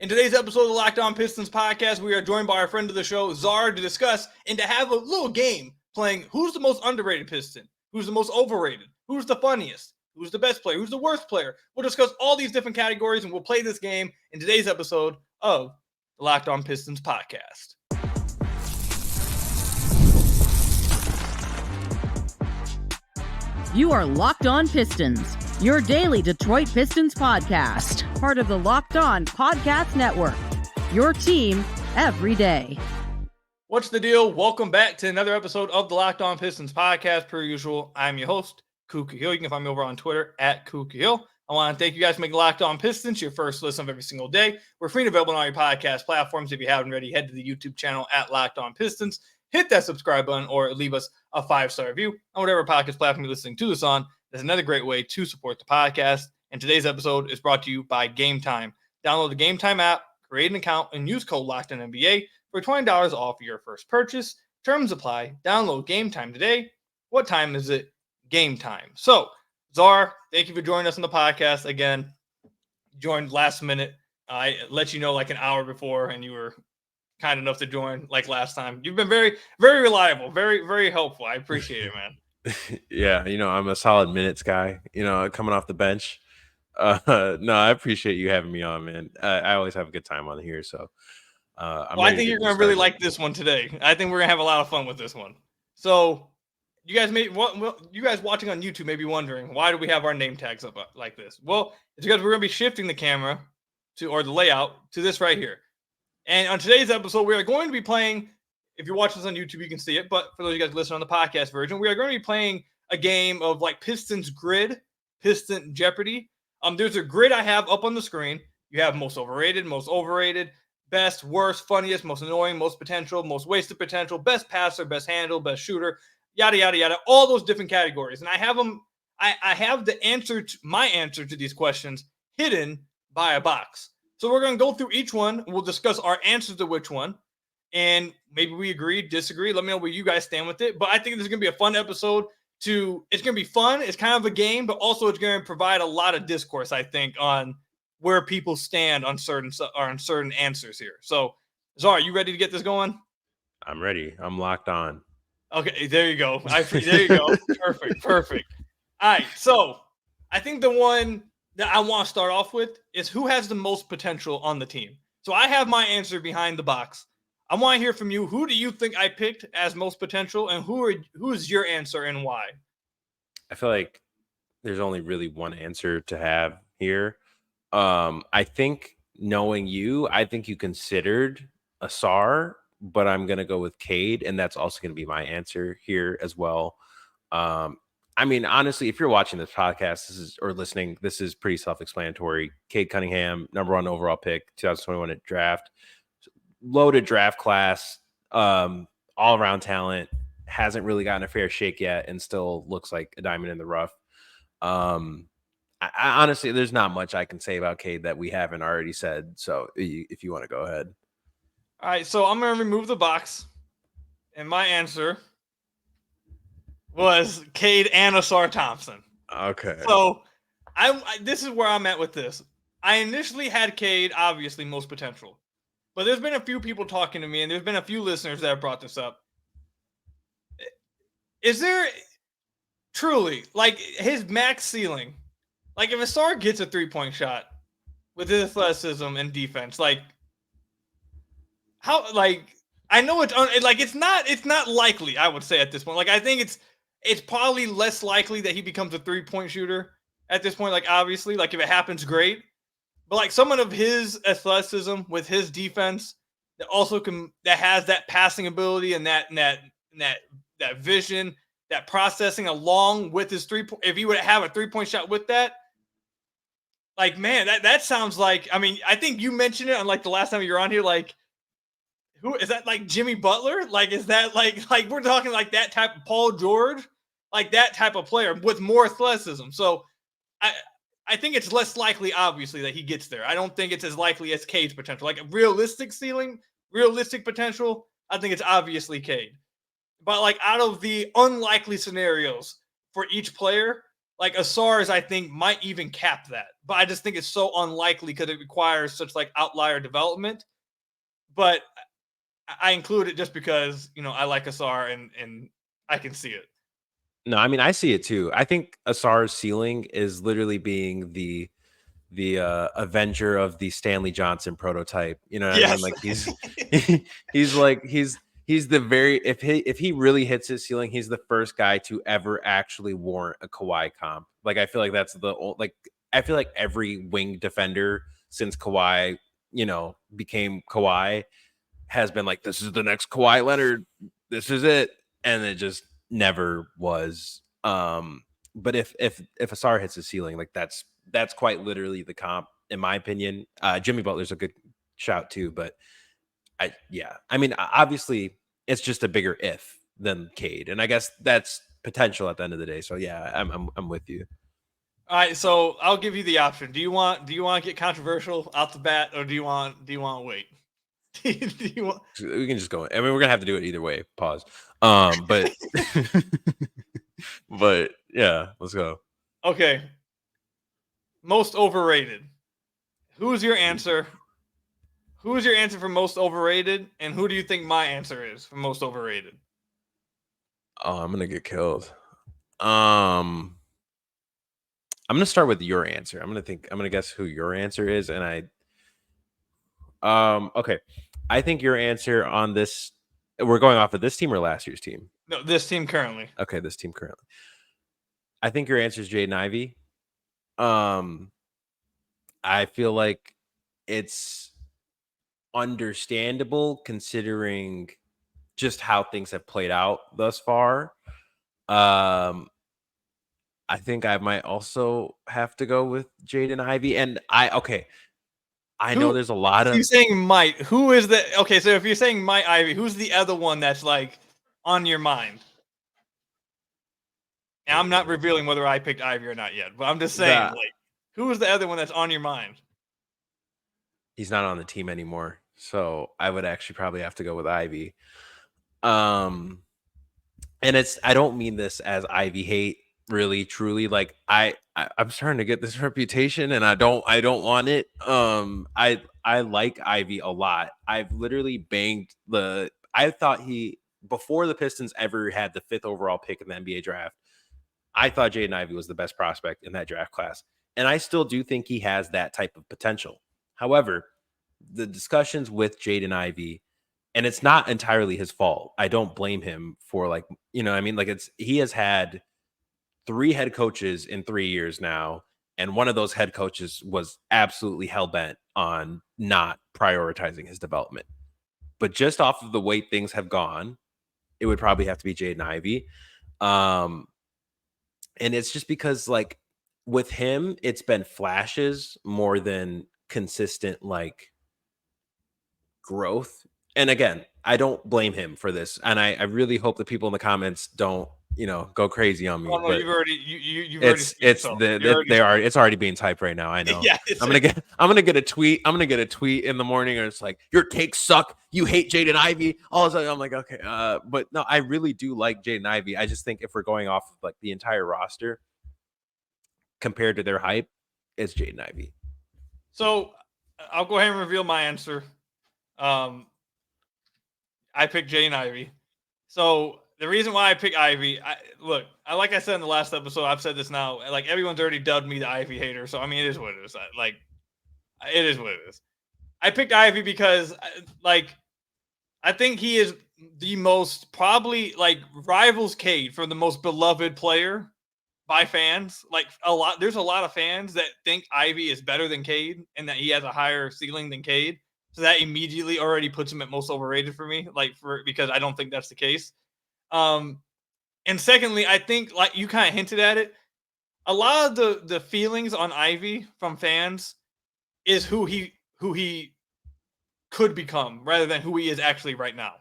In today's episode of the Locked On Pistons podcast, we are joined by our friend of the show, Zar, to discuss and to have a little game playing who's the most underrated Piston, who's the most overrated, who's the funniest, who's the best player, who's the worst player. We'll discuss all these different categories and we'll play this game in today's episode of the Locked On Pistons podcast. You are Locked On Pistons, your daily Detroit Pistons podcast, part of the Locked On Podcast Network, your team every day. What's the deal? Welcome back to another episode of the Locked On Pistons podcast. Per usual, I'm your host, Kuka Hill. You can find me over on Twitter at Kuka Hill. I want to thank you guys for making Locked On Pistons your first listen of every single day. We're free and available on all your podcast platforms. If you haven't already, head to the YouTube channel at Locked On Pistons. Hit that subscribe button or leave us a 5-star review on whatever podcast platform you're listening to this on. That's another great way to support the podcast. And today's episode is brought to you by Game Time. Download the Game Time app, create an account, and use code LOCKEDONNBA for $20 off your first purchase. Terms apply. Download Game Time today. What time is it? Game time. So, Zar, thank you for joining us on the podcast again. Joined last minute. I let you know like an hour before, and you were kind enough to join like last time. You've been very, very reliable, very, very helpful. I appreciate it, man. Yeah, I'm a solid minutes guy, coming off the bench. No, I appreciate you having me on, man. I always have a good time on here. So I think you're going to really like this one today. I think we're going to have a lot of fun with this one. So you guys watching on YouTube may be wondering, why do we have our name tags up like this? Well, it's because we're going to be shifting the camera or the layout to this right here. And on today's episode, we are going to be playing, if you're watching this on YouTube, you can see it. But for those of you guys listening on the podcast version, we are going to be playing a game of like Pistons Grid, Piston Jeopardy. There's a grid I have up on the screen. You have most overrated, best, worst, funniest, most annoying, most potential, most wasted potential, best passer, best handle, best shooter, yada, yada, yada, all those different categories. And I have them, I have my answer to these questions hidden by a box. So we're going to go through each one. We'll discuss our answers to which one. And maybe we agree, disagree. Let me know where you guys stand with it. But I think this is going to be a fun episode. It's going to be fun. It's kind of a game, but also it's going to provide a lot of discourse, I think, on where people stand on certain answers here. So, Zar, you ready to get this going? I'm ready. I'm locked on. Okay, there you go. There you go. Perfect. All right, so I think the one that I want to start off with is who has the most potential on the team. So I have my answer behind the box. I want to hear from you. Who do you think I picked as most potential, and who is your answer and why? I feel like there's only really one answer to have here. I think knowing you, I think you considered Assar, but I'm going to go with Kade, and that's also going to be my answer here as well. I mean, honestly, if you're watching this podcast or listening, this is pretty self-explanatory. Kade Cunningham, number 1 overall pick, 2021 at draft. Loaded draft class, all-around talent, hasn't really gotten a fair shake yet and still looks like a diamond in the rough. I honestly, there's not much I can say about Kade that we haven't already said. So if you want to go ahead. All right, so I'm going to remove the box. And my answer was Kade and Assar Thompson. Okay. So this is where I'm at with this. I initially had Kade, obviously, most potential. But there's been a few people talking to me, and there's been a few listeners that have brought this up. Is there truly, like, his max ceiling? Like, if Assar gets a three-point shot with his athleticism and defense, like, how, like, I know it's not likely, I would say, at this point. Like, I think it's probably less likely that he becomes a three-point shooter at this point. Like, obviously, like, if it happens, great. But like someone of his athleticism with his defense that also that has that passing ability and that vision, that processing along with his if he would have a 3-point shot with that, like, man, that sounds like, I mean, I think you mentioned it on like the last time you were on here, like, who is that, like Jimmy Butler? Like, is that like we're talking like that type of Paul George, like that type of player with more athleticism. So I think it's less likely, obviously, that he gets there. I don't think it's as likely as Kade's potential. Like a realistic ceiling, realistic potential, I think it's obviously Kade. But like out of the unlikely scenarios for each player, Like Assar's, I think, might even cap that. But I just think it's so unlikely because it requires such like outlier development. But I include it just because, I like Assar and I can see it. No, I mean, I see it too. I think Assar's ceiling is literally being the Avenger of the Stanley Johnson prototype. You know what I mean? Yes. Like he's the very if he really hits his ceiling, he's the first guy to ever actually warrant a Kawhi comp. Like I feel like that's I feel like every wing defender since Kawhi, became Kawhi has been like, this is the next Kawhi Leonard. This is it. And it just never was. But if Assar hits the ceiling, like that's quite literally the comp, in my opinion. Jimmy Butler's a good shout too, but I mean, obviously it's just a bigger if than Kade, and I guess that's potential at the end of the day. So yeah, I'm with you. All right, so I'll give you the option. Do you want to get controversial out the bat, or do you want to wait? We can just go. I mean, we're gonna have to do it either way. Pause. But but yeah, let's go. Okay. Most overrated. Who's your answer? Who is your answer for most overrated, and who do you think my answer is for most overrated? Oh, I'm gonna get killed. I'm gonna start with your answer. I'm gonna guess who your answer is, and okay. I think your answer on this, we're going off of this team or last year's team? No, this team currently. Okay, this team currently. I think your answer is Jaden Ivey. I feel like it's understandable considering just how things have played out thus far. I think I might also have to go with Jaden Ivey. And I know there's a lot of. You're saying might. Who is the. Okay, so if you're saying might Ivey, who's the other one that's like on your mind? And I'm not revealing whether I picked Ivey or not yet, but I'm just saying, who is the other one that's on your mind? He's not on the team anymore, so I would actually probably have to go with Ivey. And I don't mean this as Ivy hate, really, truly. Like I'm starting to get this reputation, and I don't want it. I like Ivy a lot. I've literally banged I thought before the Pistons ever had the 5th overall pick in the NBA draft, I thought Jaden Ivey was the best prospect in that draft class. And I still do think he has that type of potential. However, the discussions with Jaden Ivey, and it's not entirely his fault. I don't blame him for what I mean? Like he has had 3 head coaches in 3 years now. And one of those head coaches was absolutely hell-bent on not prioritizing his development. But just off of the way things have gone, it would probably have to be Jaden Ivey. And it's just because with him, it's been flashes more than consistent growth. And again, I don't blame him for this. And I really hope that people in the comments don't, go crazy on me. Oh, no, but you've already it's already being typed right now. I know. Yeah, I'm gonna get a tweet. I'm gonna get a tweet in the morning, and it's like, your takes suck. You hate Jaden Ivey. All of a sudden, I'm like, okay. But no, I really do like Jaden Ivey. I just think if we're going off of the entire roster compared to their hype, it's Jaden Ivey. So I'll go ahead and reveal my answer. I picked Jaden Ivey. So the reason why I pick Ivy, like I said in the last episode, I've said this now. Like everyone's already dubbed me the Ivy hater, so I mean, it is what it is. It is what it is. I picked Ivy because, I think he is the most probably rivals Kade for the most beloved player by fans. There's a lot of fans that think Ivy is better than Kade and that he has a higher ceiling than Kade. So that immediately already puts him at most overrated for me. Because I don't think that's the case. And secondly, I think you kind of hinted at it, a lot of the feelings on Ivy from fans is who he could become rather than who he is actually right now.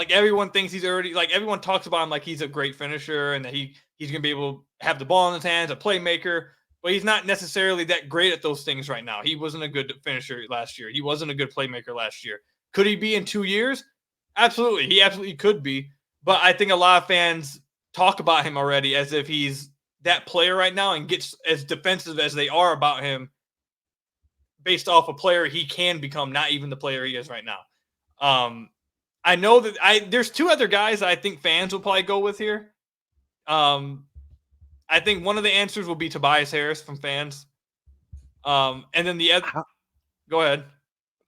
Everyone thinks he's already everyone talks about him like he's a great finisher and that he's gonna be able to have the ball in his hands, a playmaker, but he's not necessarily that great at those things right now. He wasn't a good finisher last year. He wasn't a good playmaker last year. Could he be in 2 years? Absolutely. He absolutely could be. But I think a lot of fans talk about him already as if he's that player right now and gets as defensive as they are about him based off a player he can become, not even the player he is right now. I know that there's two other guys I think fans will probably go with here. I think one of the answers will be Tobias Harris from fans. And then the other, go ahead.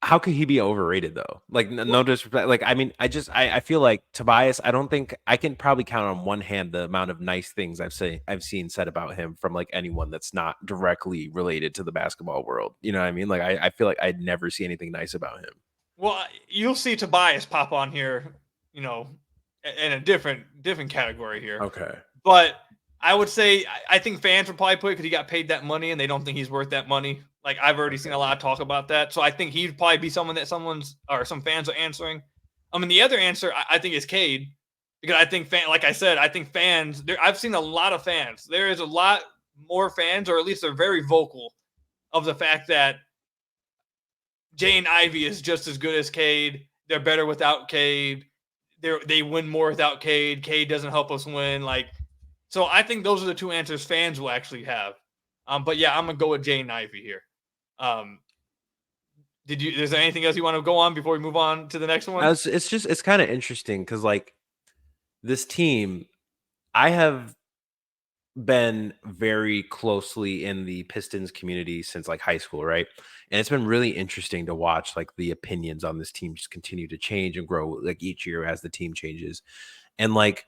How could he be overrated though? Like no disrespect. Like I mean, I feel like Tobias. I don't think I can probably count on one hand the amount of nice things I've seen said about him from like anyone that's not directly related to the basketball world. You know what I mean? Like I feel like I'd never see anything nice about him. Well, you'll see Tobias pop on here, in a different category here. Okay, but I would say I think fans would probably put it because he got paid that money and they don't think he's worth that money. Like I've already seen a lot of talk about that. So I think he'd probably be someone that some fans are answering. The other answer I think is Kade, because I think like I said, I think fans I've seen a lot of fans. There is a lot more fans, or at least they're very vocal of the fact that Jaden Ivey is just as good as Kade. They're better without Kade. They win more without Kade. Kade doesn't help us win. So I think those are the two answers fans will actually have. But yeah, I'm gonna go with Jaden Ivey here. Is there anything else you want to go on before we move on to the next one? It's kind of interesting because like this team, I have been very closely in the Pistons community since like high school, right? And it's been really interesting to watch like the opinions on this team just continue to change and grow like each year as the team changes. And like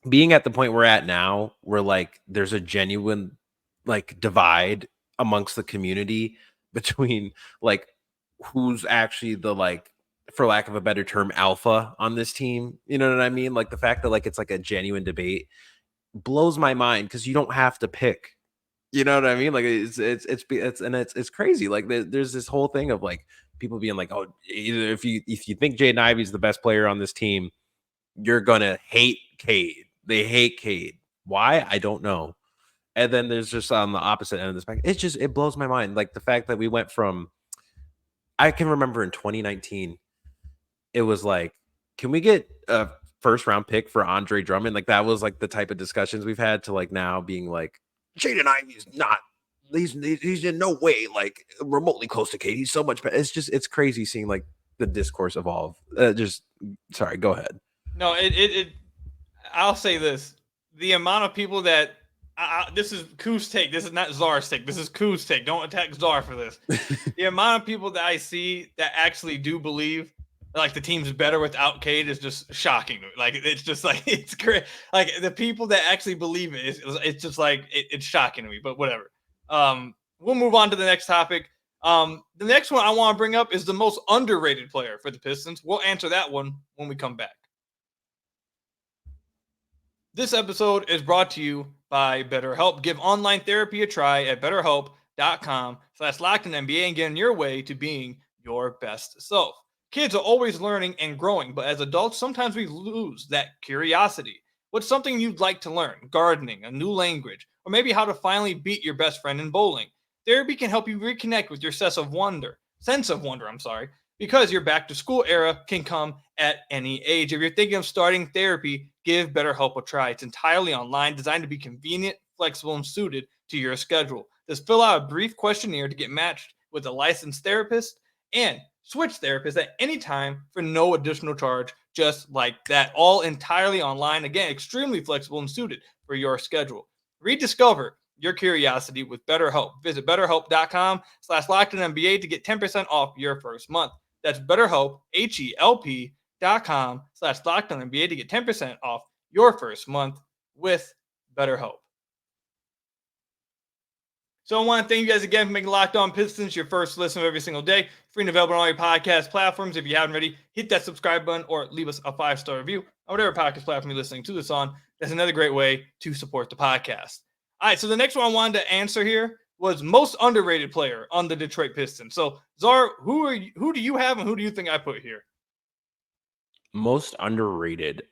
being at the point we're at now, where like there's a genuine like divide amongst the community between like who's actually the like, for lack of a better term, alpha on this team. You know what I mean? Like the fact that like it's like a genuine debate blows my mind because you don't have to pick. You know what I mean? Like it's crazy. Like there's this whole thing of like people being like, oh, either if you think Jaden Ivey's the best player on this team, you're gonna hate Kade. They hate Kade. Why? I don't know. And then there's just on the opposite end of the spectrum, it blows my mind. Like the fact that we went from, I can remember in 2019, it was like, can we get a first round pick for Andre Drummond? Like that was like the type of discussions we've had to like now being like, Jaden Ivey's not, he's in no way like remotely close to Kade. He's so much better. It's crazy seeing like the discourse evolve. Sorry, go ahead. No, I'll say this: the amount of people that this is Koo's take. This is not Zar's take. This is Koo's take. Don't attack Zar for this. The amount of people that I see that actually do believe like the team's better without Kade is just shocking. Like it's just like it's great. Like the people that actually believe it's just like it's shocking to me. But whatever. We'll move on to the next topic. The next one I want to bring up is the most underrated player for the Pistons. We'll answer that one when we come back. This episode is brought to you by BetterHelp. Give online therapy a try at BetterHelp.com/LockedOnNBA and get on your way to being your best self. Kids are always learning and growing, but as adults, sometimes we lose that curiosity. What's something you'd like to learn? Gardening, a new language, or maybe how to finally beat your best friend in bowling. Therapy can help you reconnect with your sense of wonder, because your back to school era can come at any age. If you're thinking of starting therapy, give BetterHelp a try. It's entirely online, designed to be convenient, flexible, and suited to your schedule. Just fill out a brief questionnaire to get matched with a licensed therapist and switch therapists at any time for no additional charge, just like that. All entirely online. Again, extremely flexible and suited for your schedule. Rediscover your curiosity with BetterHelp. Visit BetterHelp.com/LockedOnNBA to get 10% off your first month. That's BetterHelp, HELP.com/LockedOnNBA to get 10% off your first month with BetterHelp. So I want to thank you guys again for making Locked On Pistons your first listen of every single day. Free and available on all your podcast platforms. If you haven't already, hit that subscribe button or leave us a 5-star review on whatever podcast platform you're listening to this on. That's another great way to support the podcast. All right, so the next one I wanted to answer here was most underrated player on the Detroit Pistons. So Zar, who do you have and who do you think I put here? Most underrated.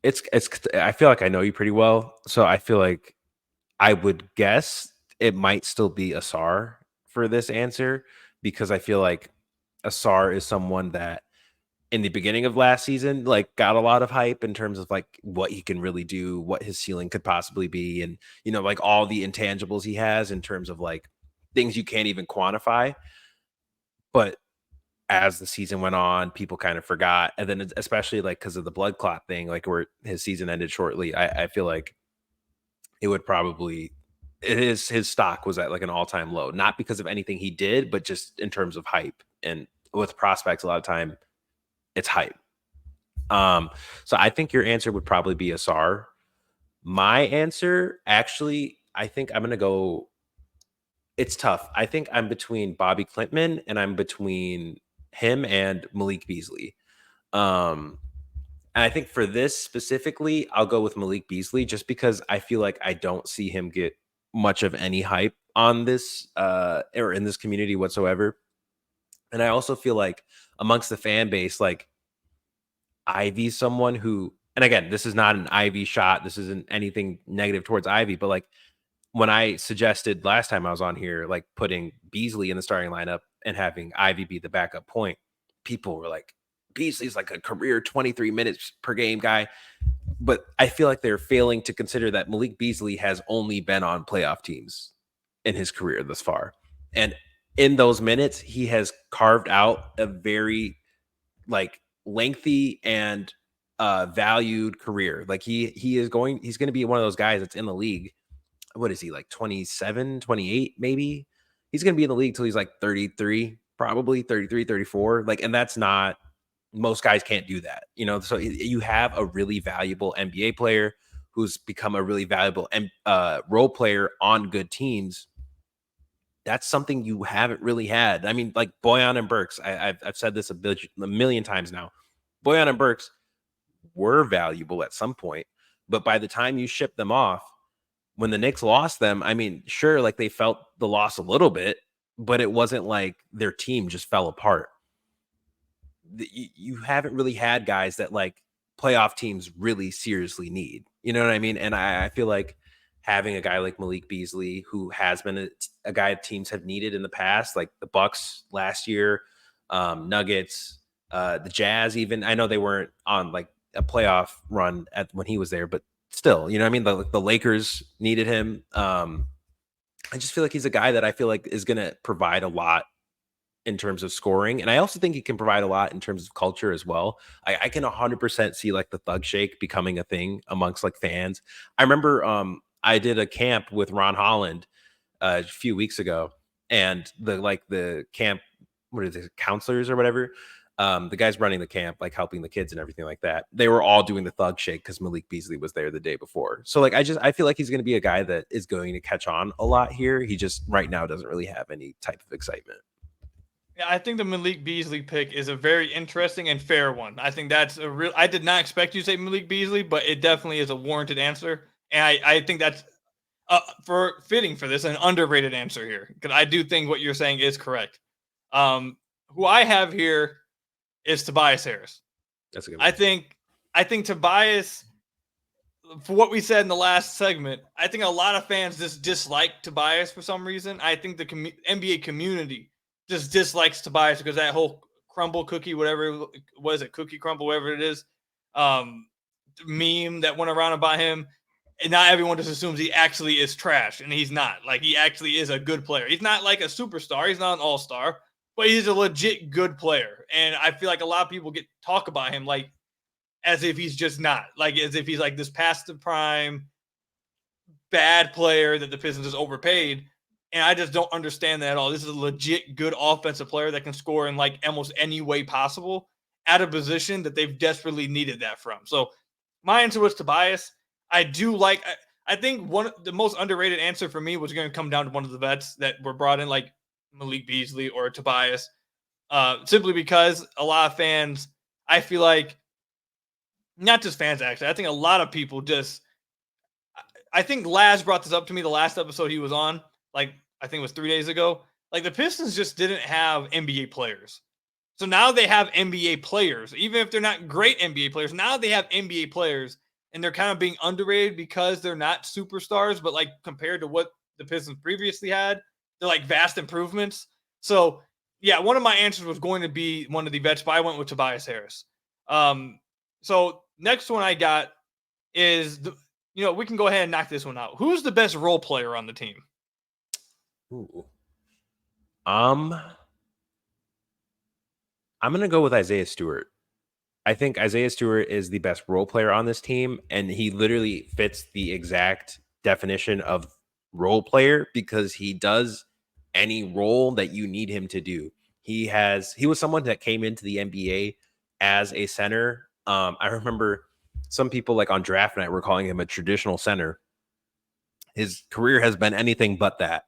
It's I feel like I know you pretty well, so I feel like I would guess it might still be Assar for this answer, because I feel like Assar is someone that in the beginning of last season, like got a lot of hype in terms of like what he can really do, what his ceiling could possibly be. And, like all the intangibles he has in terms of like things you can't even quantify. But as the season went on, people kind of forgot. And then especially like because of the blood clot thing, like where his season ended shortly, I feel like it would probably his stock was at like an all-time low, not because of anything he did, but just in terms of hype. And with prospects, a lot of time it's hype. So I think your answer would probably be Assar. My answer, actually, I think I'm gonna go. It's tough. I think I'm between Bobby Clintman and I'm between him and Malik Beasley. Um, and I think for this specifically, I'll go with Malik Beasley just because I feel like I don't see him get much of any hype on this or in this community whatsoever. And I also feel like amongst the fan base, like Ivy's someone who, and again, this is not an Ivy shot. This isn't anything negative towards Ivy, but like when I suggested last time I was on here, like putting Beasley in the starting lineup and having Ivy be the backup point, people were like, Beasley's like a career 23 minutes per game guy. But I feel like they're failing to consider that Malik Beasley has only been on playoff teams in his career thus far. And in those minutes, he has carved out a very like lengthy and valued career. Like he's going to be one of those guys that's in the league. What is he, like 27, 28 maybe? He's going to be in the league till he's like 33, probably 33, 34. Like, and that's not, most guys can't do that, So you have a really valuable NBA player who's become a really valuable role player on good teams. That's something you haven't really had. I mean, like Bojan and Burks, I've said this a million times now. Bojan and Burks were valuable at some point, but by the time you ship them off, when the Knicks lost them, I mean, sure, like they felt the loss a little bit, but it wasn't like their team just fell apart. You haven't really had guys that like playoff teams really seriously need. You know what I mean? And I feel like having a guy like Malik Beasley, who has been a guy teams have needed in the past, like the Bucks last year, Nuggets, the Jazz, even. I know they weren't on like a playoff run when he was there, but still, you know what I mean? The Lakers needed him. I just feel like he's a guy that I feel like is going to provide a lot in terms of scoring. And I also think he can provide a lot in terms of culture as well. I can 100% see like the thug shake becoming a thing amongst like fans. I remember I did a camp with Ron Holland a few weeks ago, and the camp, what is it, counselors or whatever, the guys running the camp, like helping the kids and everything like that, they were all doing the thug shake because Malik Beasley was there the day before. So like I feel like he's going to be a guy that is going to catch on a lot here. He just right now doesn't really have any type of excitement. Yeah, I think the Malik Beasley pick is a very interesting and fair one. I think that's a real. I did not expect you to say Malik Beasley, but it definitely is a warranted answer, and I think that's for fitting for this, an underrated answer here, because I do think what you're saying is correct. Who I have here is Tobias Harris. That's a good one. I think Tobias, for what we said in the last segment, I think a lot of fans just dislike Tobias for some reason. I think the NBA community just dislikes Tobias because that whole crumble cookie, whatever was it, cookie crumble, whatever it is, meme that went around about him. And not everyone just assumes he actually is trash, and he's not. Like, he actually is a good player. He's not like a superstar. He's not an all-star, but he's a legit good player. And I feel like a lot of people talk about him like as if he's just not. Like, as if he's like this past the prime bad player that the Pistons just overpaid. And I just don't understand that at all. This is a legit good offensive player that can score in like almost any way possible at a position that they've desperately needed that from. So my answer was Tobias. I think the most underrated answer for me was going to come down to one of the vets that were brought in, like Malik Beasley or Tobias, simply because a lot of fans, I feel like, not just fans actually, I think a lot of people I think Laz brought this up to me the last episode he was on, like I think it was 3 days ago. Like, the Pistons just didn't have NBA players. So now they have NBA players, even if they're not great NBA players. Now they have NBA players, and they're kind of being underrated because they're not superstars, but like compared to what the Pistons previously had, they're like vast improvements. So Yeah, one of my answers was going to be one of the vets, but I went with Tobias Harris. So next one I got is we can go ahead and knock this one out. Who's the best role player on the team? Ooh. I'm gonna go with Isaiah Stewart. I think Isaiah Stewart is the best role player on this team, and he literally fits the exact definition of role player because he does any role that you need him to do. He was someone that came into the NBA as a center. I remember some people like on draft night were calling him a traditional center. His career has been anything but that.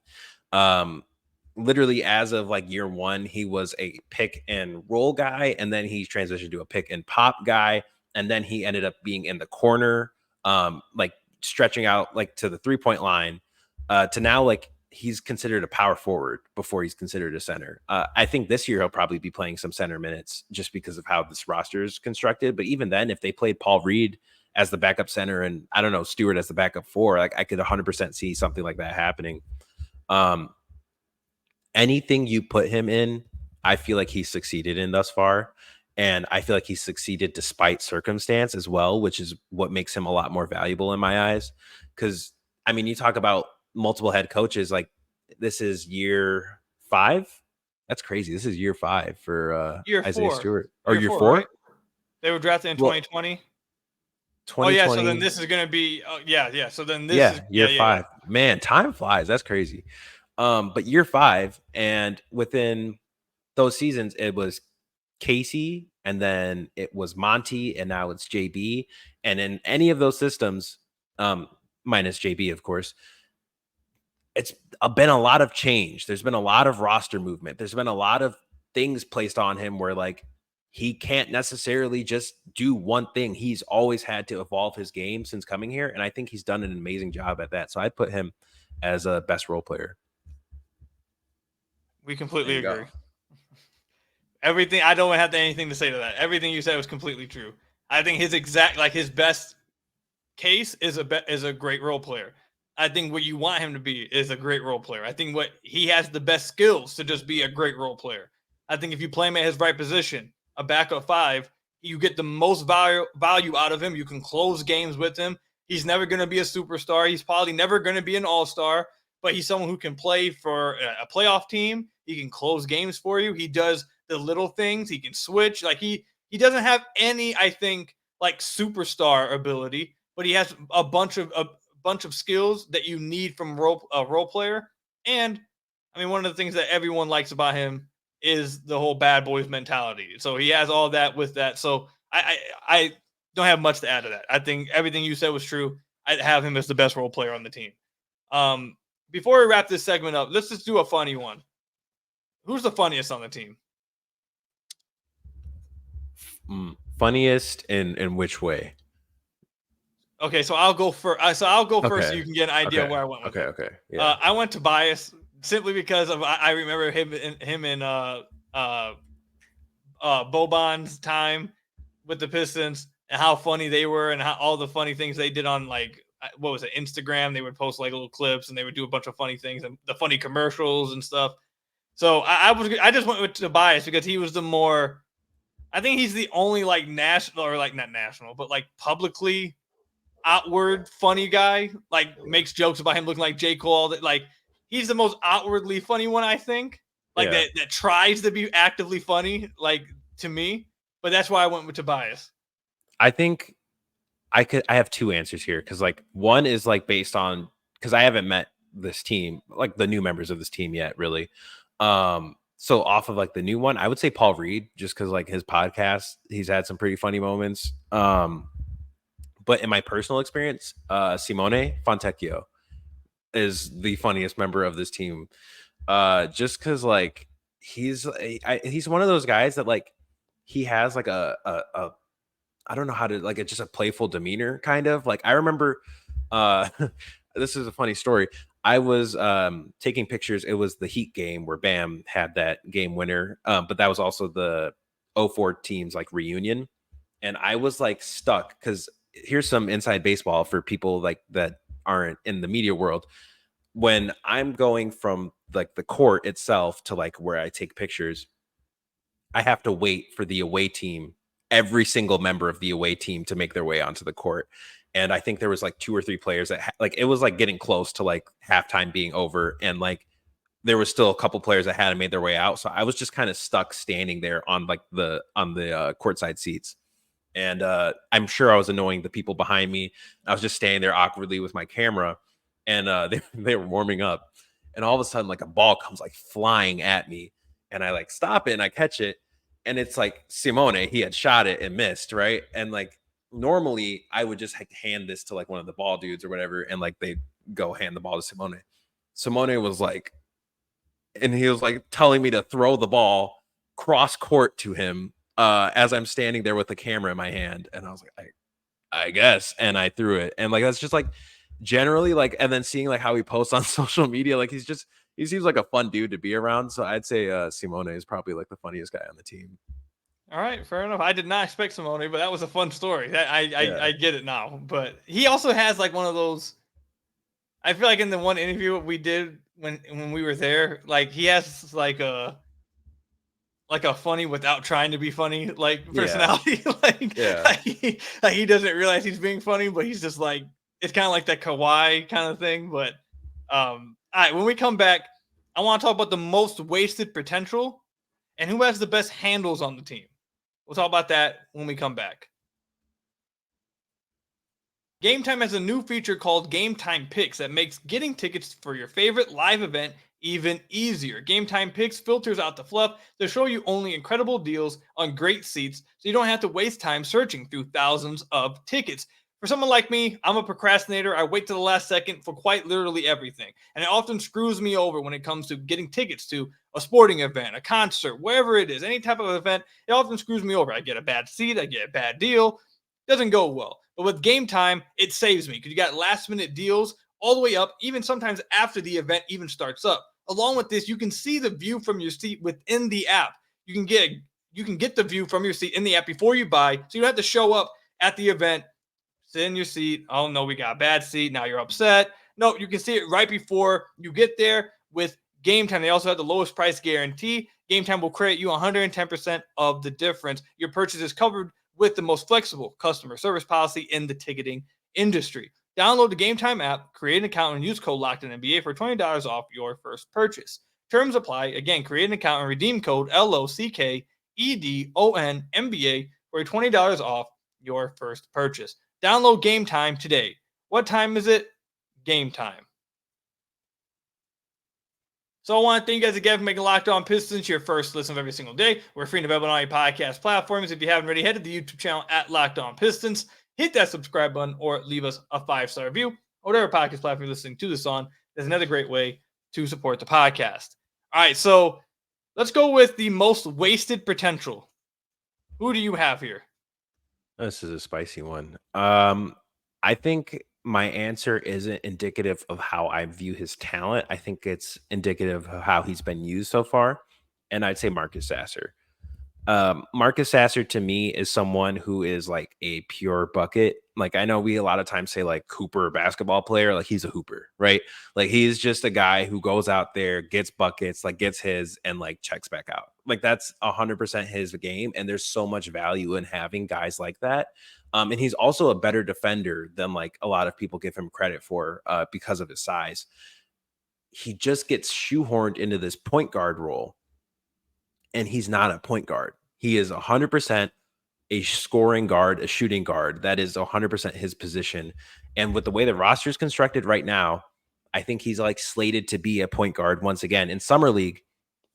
Literally as of like year one, he was a pick and roll guy, and then he transitioned to a pick and pop guy, and then he ended up being in the corner, like stretching out like to the 3-point line, to now like he's considered a power forward before he's considered a center. I think this year he'll probably be playing some center minutes just because of how this roster is constructed. But even then, if they played Paul Reed as the backup center and I don't know, Stewart as the backup 4, like I could 100% see something like that happening. Anything you put him in, I feel like he's succeeded in thus far. And I feel like he's succeeded despite circumstance as well, which is what makes him a lot more valuable in my eyes. Because, I mean, you talk about multiple head coaches, like this is year 5. That's crazy. This is year 5 for year Isaiah 4. Stewart. Or year 4? Right? They were drafted in 2020. 2020. Oh, yeah. So then this is going to be, yeah. So then this is year 5. Yeah. Man, time flies. That's crazy. But year 5, and within those seasons, it was Casey, and then it was Monty, and now it's JB. And in any of those systems, minus JB, of course, it's been a lot of change. There's been a lot of roster movement. There's been a lot of things placed on him where like he can't necessarily just do one thing. He's always had to evolve his game since coming here, and I think he's done an amazing job at that. So I put him as a best role player. We completely agree. Everything, I don't have anything to say to that. Everything you said was completely true. I think his best case is a great role player. I think what you want him to be is a great role player. I think what he has the best skills to just be a great role player. I think if you play him at his right position, a backup 5, you get the most value out of him. You can close games with him. He's never going to be a superstar. He's probably never going to be an all-star, but he's someone who can play for a playoff team. He can close games for you. He does the little things. He can switch. Like he doesn't have any, I think, like superstar ability, but he has a bunch of skills that you need from a role player. And I mean, one of the things that everyone likes about him is the whole bad boys mentality. So he has all that with that. So I don't have much to add to that. I think everything you said was true. I'd have him as the best role player on the team. Before we wrap this segment up, let's just do a funny one. Who's the funniest on the team? Funniest in which way? Okay, so I'll go first. First, so you can get an idea where I went with it. Okay. Yeah. I went Tobias simply because I remember him in Boban's time with the Pistons and how funny they were and how all the funny things they did on like what was it, Instagram. They would post like little clips and they would do a bunch of funny things and the funny commercials and stuff. So I just went with Tobias because he was the more. I think he's the only like national or like not national, but like publicly outward funny guy. Like makes jokes about him looking like J. Cole. That like he's the most outwardly funny one, I think. Like that tries to be actively funny, like to me. But that's why I went with Tobias. I think I have 2 answers here because like one is like based on because I haven't met this team, like the new members of this team yet, really. So off of like the new one, I would say Paul Reed, just because like his podcast, he's had some pretty funny moments. But in my personal experience, Simone Fontecchio is the funniest member of this team. Just because like he's one of those guys that like he has like a I don't know how to like it's just a playful demeanor kind of like I remember this is a funny story. I was taking pictures. It was the Heat game where Bam had that game winner. But that was also the 04 team's like reunion. And I was like stuck because here's some inside baseball for people like that aren't in the media world. When I'm going from like the court itself to like where I take pictures, I have to wait for the away team, every single member of the away team to make their way onto the court. And I think there was like 2 or 3 players that like it was like getting close to like halftime being over, and like there was still a couple players that hadn't made their way out. So I was just kind of stuck standing there on like the courtside seats. And I'm sure I was annoying the people behind me. I was just standing there awkwardly with my camera, and they were warming up. And all of a sudden, like a ball comes like flying at me, and I like stop it and I catch it, and it's like Simone. He had shot it and missed, right? And like normally I would just like hand this to like one of the ball dudes or whatever, and like they go hand the ball to Simone. Simone was like, and he was like telling me to throw the ball cross court to him as I'm standing there with the camera in my hand. And I was like, I guess. And I threw it. And like, that's just like generally like, and then seeing like how he posts on social media, like he seems like a fun dude to be around. So I'd say Simone is probably like the funniest guy on the team. All right, fair enough. I did not expect Simone, but that was a fun story. I get it now. But he also has like one of those. I feel like in the one interview we did when we were there, like he has like a funny without trying to be funny like personality. Like he doesn't realize he's being funny, but he's just like it's kind of like that kawaii kind of thing. But all right, when we come back, I want to talk about the most wasted potential and who has the best handles on the team. We'll talk about that when we come back. Game Time has a new feature called Game Time Picks that makes getting tickets for your favorite live event even easier. Game Time Picks filters out the fluff to show you only incredible deals on great seats so you don't have to waste time searching through thousands of tickets. For someone like me, I'm a procrastinator. I wait to the last second for quite literally everything. And it often screws me over when it comes to getting tickets to a sporting event, a concert, wherever it is, any type of event. It often screws me over. I get a bad seat. I get a bad deal. Doesn't go well. But with Game Time, it saves me because you got last minute deals all the way up, even sometimes after the event even starts up. Along with this, you can see the view from your seat within the app. You can get the view from your seat in the app before you buy, so you don't have to show up at the event, sit in your seat. Oh no, we got a bad seat. Now you're upset. No, you can see it right before you get there with Game Time. They also have the lowest price guarantee. Game Time will credit you 110% of the difference. Your purchase is covered with the most flexible customer service policy in the ticketing industry. Download the Game Time app, create an account, and use code LOCKEDONNBA for $20 off your first purchase. Terms apply. Again, create an account and redeem code LOCKEDONNBA for $20 off your first purchase. Download Game Time today. What time is it? Game time. So I want to thank you guys again for making Locked On Pistons your first listen of every single day. We're free and available on all your podcast platforms. If you haven't already, head to the YouTube channel at Locked On Pistons. Hit that subscribe button or leave us a 5-star review. Whatever podcast platform you're listening to this on, there's another great way to support the podcast. All right, so let's go with the most wasted potential. Who do you have here? This is a spicy one. I think my answer isn't indicative of how I view his talent. I think it's indicative of how he's been used so far. And I'd say Marcus Sasser. Marcus Sasser to me is someone who is like a pure bucket. Like I know we a lot of times say like Cooper basketball player, like he's a hooper, right? Like he's just a guy who goes out there, gets buckets, like gets his and like checks back out. Like that's 100% his game. And there's so much value in having guys like that. And he's also a better defender than like a lot of people give him credit for because of his size. He just gets shoehorned into this point guard role. And he's not a point guard. He is 100% a scoring guard, a shooting guard. That is 100% his position. And with the way the roster is constructed right now, I think he's like slated to be a point guard once again. In Summer League,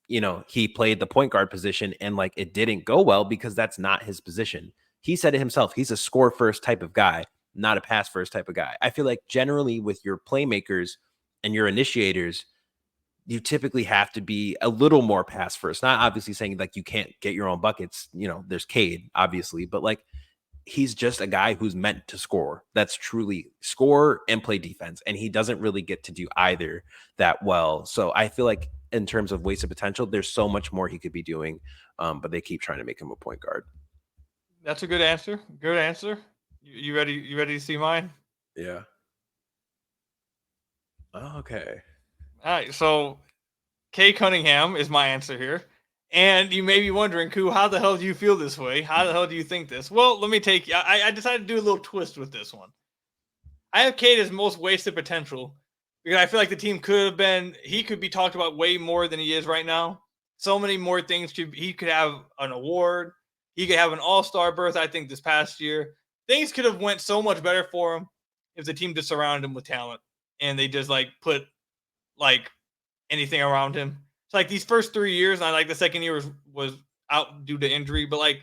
you know, he played the point guard position and like it didn't go well because that's not his position. He said it himself. He's a score first type of guy, not a pass first type of guy. I feel like generally with your playmakers and your initiators, you typically have to be a little more pass first. Not obviously saying like you can't get your own buckets. You know, there's Kade, obviously, but like he's just a guy who's meant to score. That's truly score and play defense. And he doesn't really get to do either that well. So I feel like in terms of wasted potential, there's so much more he could be doing. But they keep trying to make him a point guard. That's a good answer. Good answer. You ready? You ready to see mine? Yeah. Oh, okay. All right. So Kay Cunningham is my answer here. And you may be wondering, Koo, how the hell do you feel this way? How the hell do you think this? Well, let me take you. I decided to do a little twist with this one. I have Kade as most wasted potential because I feel like the team he could be talked about way more than he is right now. So many more things. He could have an award. He could have an all-star berth, I think, this past year. Things could have went so much better for him if the team just surrounded him with talent and they just put anything around him. It's like these first 3 years, and I like the second year was out due to injury, but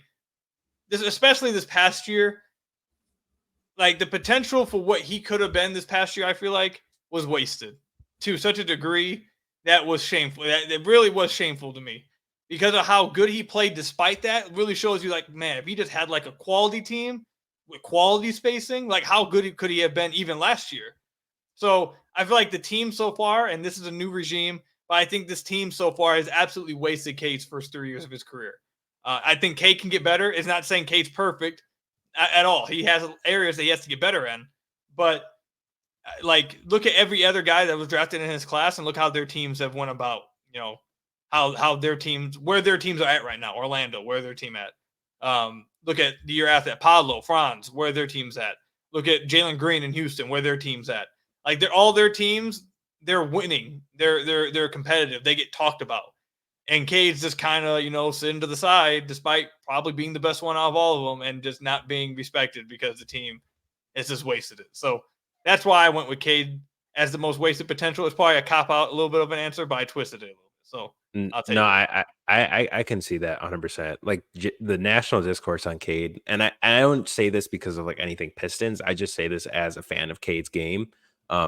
especially this past year, the potential for what he could have been this past year, I feel like was wasted to such a degree that was shameful. It really was shameful to me because of how good he played. Despite that, it really shows you man, if he just had a quality team with quality spacing, how good could he have been even last year? So I feel like the team so far, and this is a new regime, but I think this team so far has absolutely wasted Kade's first 3 years of his career. I think Kade can get better. It's not saying Kade's perfect at all. He has areas that he has to get better in. But look at every other guy that was drafted in his class and look how their teams have went about, how their teams, where their teams are at right now. Orlando, where their team at. Look at the year after that. Pablo, Franz, where their team's at. Look at Jalen Green in Houston, where their team's at. All their teams, they're winning. They're competitive. They get talked about. And Kade's just kind of, sitting to the side, despite probably being the best one out of all of them and just not being respected because the team has just wasted it. So that's why I went with Kade as the most wasted potential. It's probably a cop-out, a little bit of an answer, but I twisted it a little bit. So I'll take it. I can see that 100%. The national discourse on Kade, and I don't say this because of anything Pistons. I just say this as a fan of Kade's game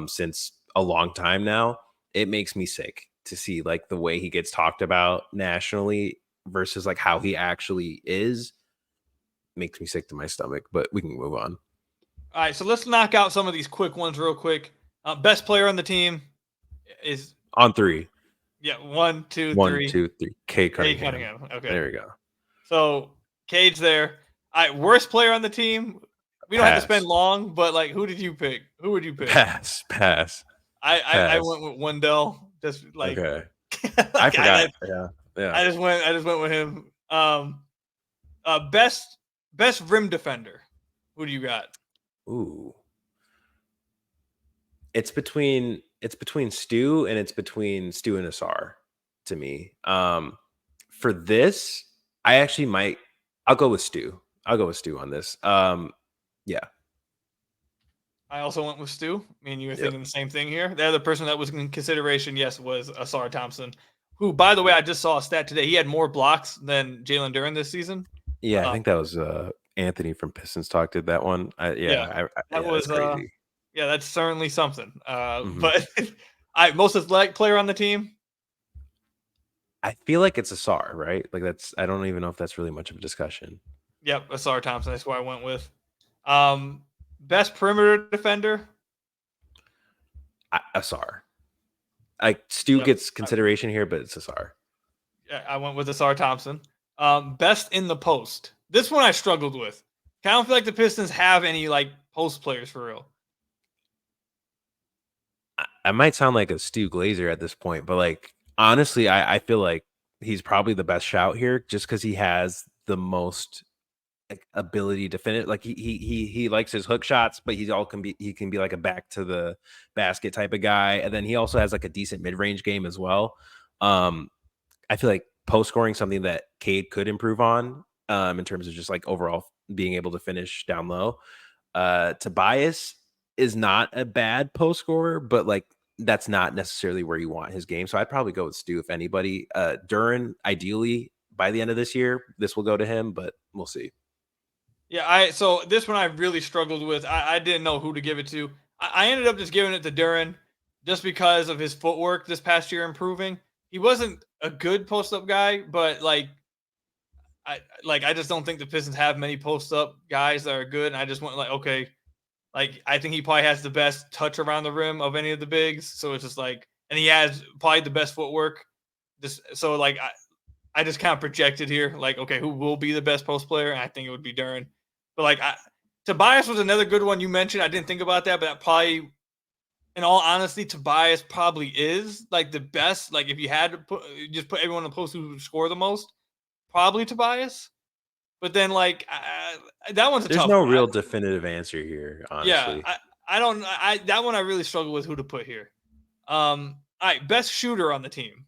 since a long time now. It makes me sick to see the way he gets talked about nationally versus how he actually is. Makes me sick to my stomach, but we can move on. All right, so let's knock out some of these quick ones real quick. Best player on the team is on 3. Yeah, 1, 2, 3. 1, 2, 3. Kade Cunningham. Okay, there we go. So Kade's there. All right, worst player on the team. We don't have to spend long, but who did you pick? Who would you pick? Pass. I went with Wendell. Just okay. I forgot. Yeah. I just went with him. Best rim defender. Who do you got? Ooh. It's between Stu and Stu and Assar to me. For this, I'll go with Stu. I'll go with Stu on this. Yeah. I also went with Stu. Me and you were thinking the same thing here. The other person that was in consideration, yes, was Assar Thompson, who, by the way, I just saw a stat today. He had more blocks than Jalen Duren this season. Yeah, I think that was Anthony from Pistons Talk did that one. That was crazy. Yeah, that's certainly something. But most athletic player on the team? I feel like it's Assar, right? I don't even know if that's really much of a discussion. Yep, Assar Thompson. That's what I went with. Best perimeter defender? Assar. Stu gets consideration here, but it's Assar. Yeah, I went with Assar Thompson. Best in the post. This one I struggled with. I don't feel like the Pistons have any post players for real. I might sound like a Stu Glazer at this point, but honestly, I feel like he's probably the best shout here just because he has the most ability to finish. He likes his hook shots, but he can be a back to the basket type of guy, and then he also has a decent mid range game as well. I feel like post scoring something that Kade could improve on in terms of just overall being able to finish down low. Tobias is not a bad post scorer, but that's not necessarily where you want his game. So I'd probably go with Stu if anybody. Duren, ideally by the end of this year, this will go to him, but we'll see. Yeah, so this one I really struggled with. I didn't know who to give it to. I ended up just giving it to Duren just because of his footwork this past year improving. He wasn't a good post-up guy, but I just don't think the Pistons have many post-up guys that are good. And I just went okay. I think he probably has the best touch around the rim of any of the bigs. So it's just and he has probably the best footwork. I just kind of projected here, okay, who will be the best post player? And I think it would be Duren. But Tobias was another good one you mentioned. I didn't think about that, but that probably in all honesty, Tobias probably is like the best. Like if you had to put everyone in the post who score the most, probably Tobias. But then like that one's a There's tough no one. real definitive answer here, honestly. I don't. That one I really struggle with who to put here. All right, best shooter on the team.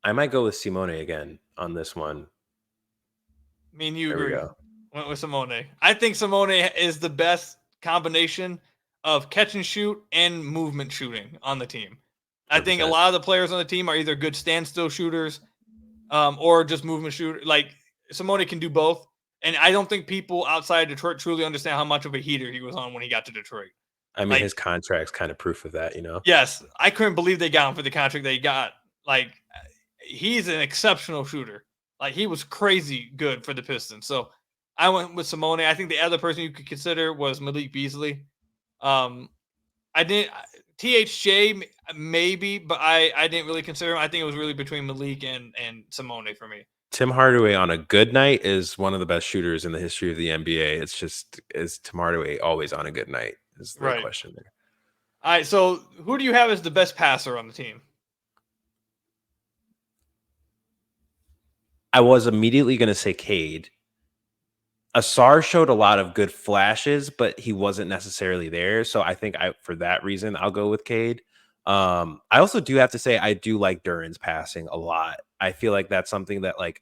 I might go with Simone again on this one. Me and you There we agree. go. Went with Simone. I think Simone is the best combination of catch and shoot and movement shooting on the team. I think a 100%. lot of the players on the team are either good standstill shooters or just movement shooter. Like Simone can do both. And I don't think people outside Detroit truly understand how much of a heater he was on when he got to Detroit. I mean, like, his contract's kind of proof of that, Yes, I couldn't believe they got him for the contract they got. Like, he's an exceptional shooter. Like, he was crazy good for the Pistons. So I went with Simone. I think the other person you could consider was Malik Beasley. I didn't THJ maybe, but I didn't really consider him. I think it was really between Malik and Simone for me. Tim Hardaway on a good night is one of the best shooters in the history of the NBA. It's just, is Tim Hardaway always on a good night is the question there. All right, so who do you have as the best passer on the team? I was immediately going to say Kade. Assar showed a lot of good flashes, but he wasn't necessarily there. So I think for that reason, I'll go with Kade. I also do have to say I do like Duren's passing a lot. I feel like that's something that, like,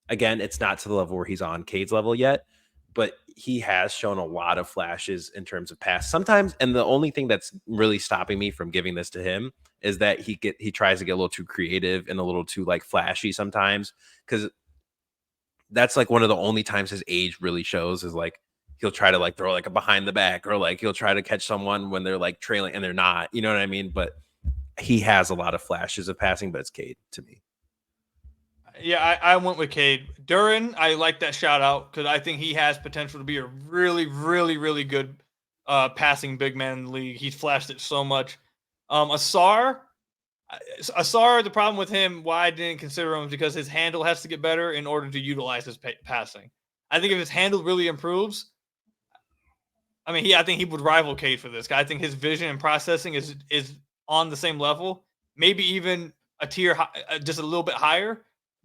again, it's not to the level where he's on Cade's level yet, but he has shown a lot of flashes in terms of pass sometimes. And the only thing that's really stopping me from giving this to him is that he tries to get a little too creative and a little too like flashy sometimes, because that's like one of the only times his age really shows, is like he'll try to like throw like a behind the back, or like he'll try to catch someone when they're like trailing and they're not, you know what I mean? But he has a lot of flashes of passing, but it's Kade to me. Yeah, I went with Kade. Duren, I like that shout out because I think he has potential to be a really, really, really good passing big man in the league. He's flashed it so much. Assar, the problem with him, why I didn't consider him, is because his handle has to get better in order to utilize his passing. I think if his handle really improves, I think he would rival Kade for this guy. I think his vision and processing is on the same level, maybe even a tier just a little bit higher.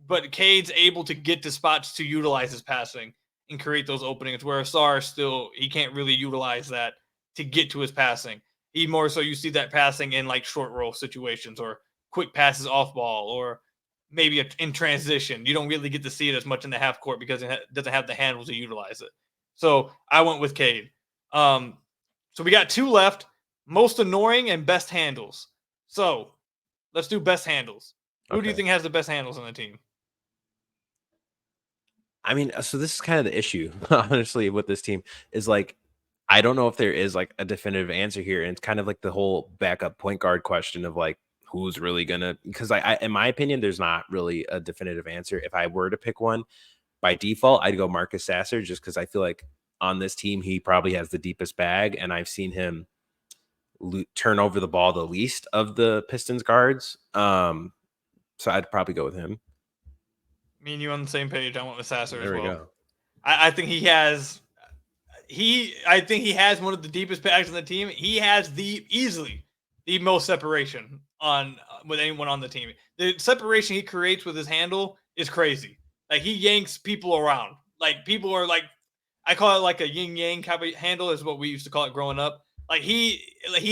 But Cade's able to get to spots to utilize his passing and create those openings, where Assar still, he can't really utilize that to get to his passing. He more so, you see that passing in like short roll situations or quick passes off ball, or maybe in transition. You don't really get to see it as much in the half court because it doesn't have the handle to utilize it. So I went with Kade. So we got two left: most annoying and best handles. So let's do best handles. Who do you think has the best handles on the team? I mean, so this is kind of the issue, honestly, with this team, is like, I don't know if there is like a definitive answer here. And it's kind of like the whole backup point guard question of like, who's really gonna, because I in my opinion, there's not really a definitive answer. If I were to pick one by default, I'd go Marcus Assar, just because I feel like on this team, he probably has the deepest bag, and I've seen him turn over the ball the least of the Pistons guards. So I'd probably go with him. Me and you on the same page. I went with Assar as well. There we go. I think he has one of the deepest bags on the team. He has easily the most separation on with anyone on the team. The separation he creates with his handle is crazy. Like, he yanks people around. Like, people are like, I call it like a yin yang type of handle, is what we used to call it growing up. Like, he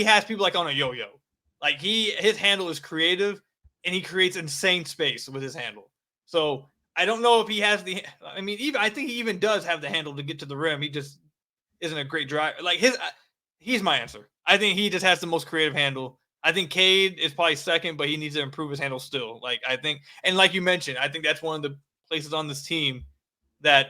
has people like on a yo-yo. Like, his handle is creative, and he creates insane space with his handle. So I don't know if he has I think he even does have the handle to get to the rim. He just isn't a great driver. Like, he's my answer. I think he just has the most creative handle. I think Kade is probably second, but he needs to improve his handle still. Like, I think, and like you mentioned, I think that's one of the places on this team that,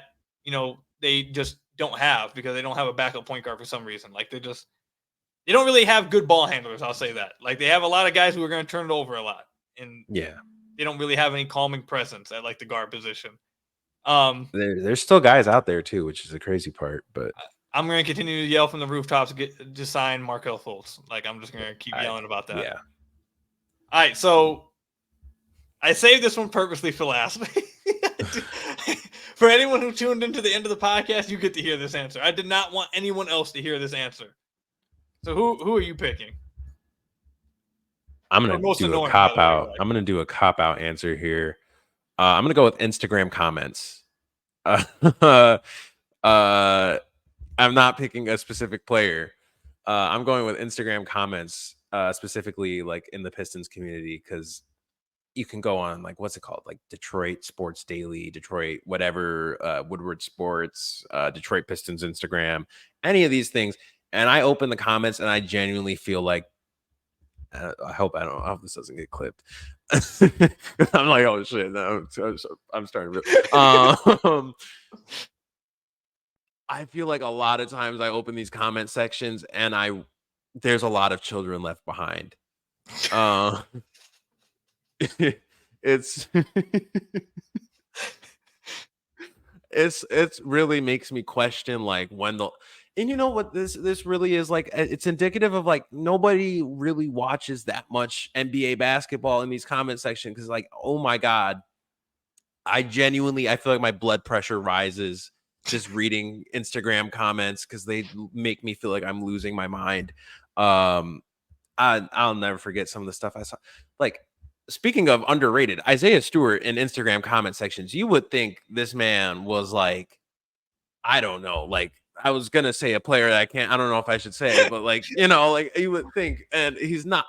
they just don't have, because they don't have a backup point guard for some reason. Like, they don't really have good ball handlers. I'll say that. Like, they have a lot of guys who are going to turn it over a lot. And yeah, they don't really have any calming presence at like the guard position. There's still guys out there too, which is the crazy part. But I'm going to continue to yell from the rooftops to sign Markelle Fultz. Like, I'm just going to keep yelling about that. Yeah. All right, so I saved this one purposely for last. For anyone who tuned into the end of the podcast, you get to hear this answer. I did not want anyone else to hear this answer. So who are you picking? I'm gonna do a cop out. I'm gonna do a cop out answer here. I'm gonna go with Instagram comments. I'm not picking a specific player. I'm going with Instagram comments, specifically like in the Pistons community, because you can go on like what's it called, like Detroit Sports Daily, Detroit whatever, Woodward Sports, Detroit Pistons Instagram, any of these things, and I open the comments and I genuinely feel like I hope this doesn't get clipped. I'm like, oh shit, no, I'm starting to. I feel like a lot of times I open these comment sections and there's a lot of children left behind. It's it's really makes me question like and you know what this really is like, it's indicative of like nobody really watches that much NBA basketball in these comment sections, because like, oh my god, I feel like my blood pressure rises just reading Instagram comments because they make me feel like I'm losing my mind. I'll never forget some of the stuff I saw. Like, speaking of underrated, Isaiah Stewart in Instagram comment sections, you would think this man was like, I don't know, like I was gonna say a player that I don't know if I should say, but like, you know, like you would think, and he's not.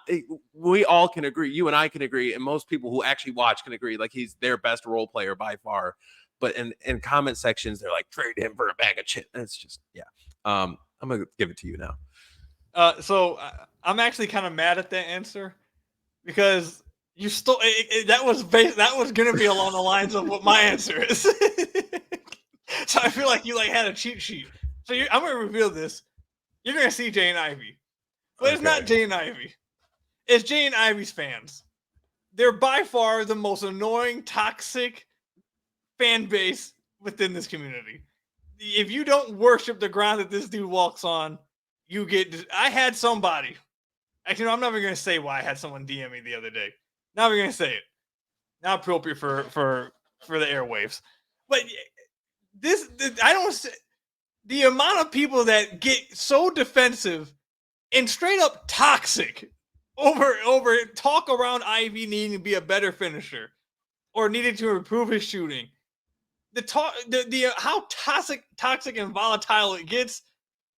We all can agree, you and I can agree, and most people who actually watch can agree, like he's their best role player by far. But in comment sections, they're like, trade him for a bag of chips. And it's just, yeah. I'm gonna give it to you now. So I'm actually kind of mad at that answer, because you stole that was going to be along the lines of what my answer is. So I feel like you like had a cheat sheet. So I'm going to reveal this. You're going to see Jay and Ivy, but It's not Jay and Ivy. It's Jay and Ivy's fans. They're by far the most annoying, toxic fan base within this community. If you don't worship the ground that this dude walks on, you get. I had somebody. Actually, no, I'm never going to say why I had someone DM me the other day. Not even going to say it. Not appropriate for the airwaves. But I don't say the amount of people that get so defensive and straight up toxic over talk around Ivy needing to be a better finisher or needing to improve his shooting. The how toxic and volatile it gets.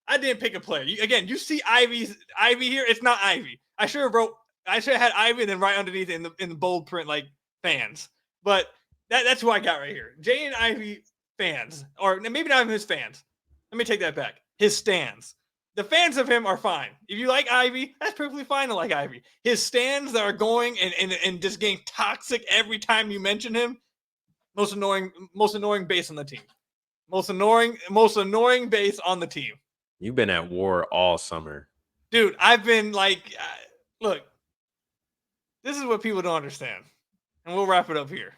I didn't pick a player. You see Ivy here. It's not Ivy. I should have had Ivy and then right underneath it in the bold print like fans. But that's who I got right here. Jay and Ivy fans, or maybe not even his fans. Let me take that back. His stands. The fans of him are fine. If you like Ivy, that's perfectly fine to like Ivy. His stands that are going and just getting toxic every time you mention him. Most annoying base on the team. Most annoying base on the team. You've been at war all summer. Dude, I've been like, look, this is what people don't understand. And we'll wrap it up here.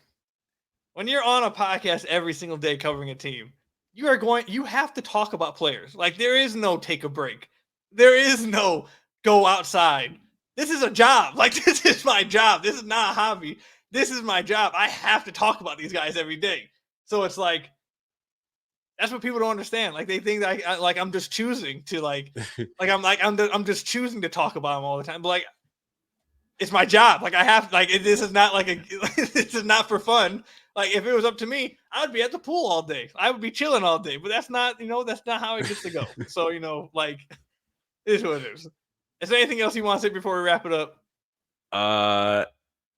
When you're on a podcast every single day covering a team, you have to talk about players. Like, there is no take a break. There is no go outside. This is a job. Like, this is my job. This is not a hobby. This is my job. I have to talk about these guys every day. So it's like, that's what people don't understand. Like, they think that I'm just choosing to I'm just choosing to talk about them all the time. But like, it's my job. Like, I have this is not this is not for fun. Like, if it was up to me, I would be at the pool all day. I would be chilling all day. But that's not how it gets to go. So like, it is what it is. Is there anything else you want to say before we wrap it up?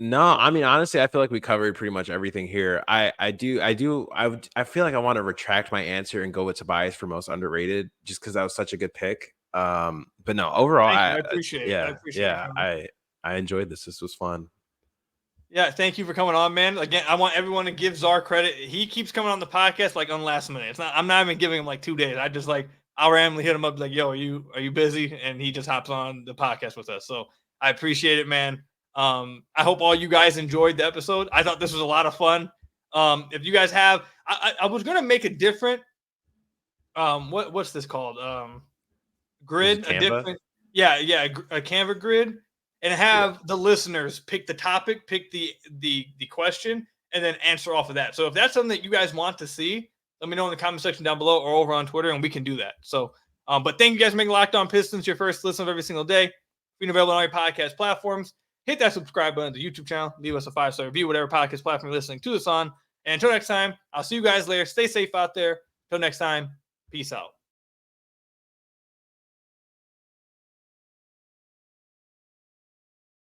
No, I mean, honestly, I feel like we covered pretty much everything here. I feel like I want to retract my answer and go with Tobias for most underrated, just because that was such a good pick. But no, overall, I appreciate it. I enjoyed this. This was fun. Yeah, thank you for coming on, man. Again, I want everyone to give Zar credit. He keeps coming on the podcast like on last minute. I'm not even giving him like 2 days. I just I'll randomly hit him up like, yo, are you busy? And he just hops on the podcast with us. So I appreciate it, man. I hope all you guys enjoyed the episode. I thought this was a lot of fun. If you guys have, I was gonna make a different, what's this called? Grid, a different, a Canva grid, and have the listeners pick the topic, pick the question, and then answer off of that. So if that's something that you guys want to see, let me know in the comment section down below or over on Twitter, and we can do that. So, but thank you guys for making Locked On Pistons your first listen of every single day. Being available on all your podcast platforms. Hit that subscribe button to the YouTube channel. Leave us a 5-star review, whatever podcast platform you're listening to this on. And until next time, I'll see you guys later. Stay safe out there. Until next time, peace out.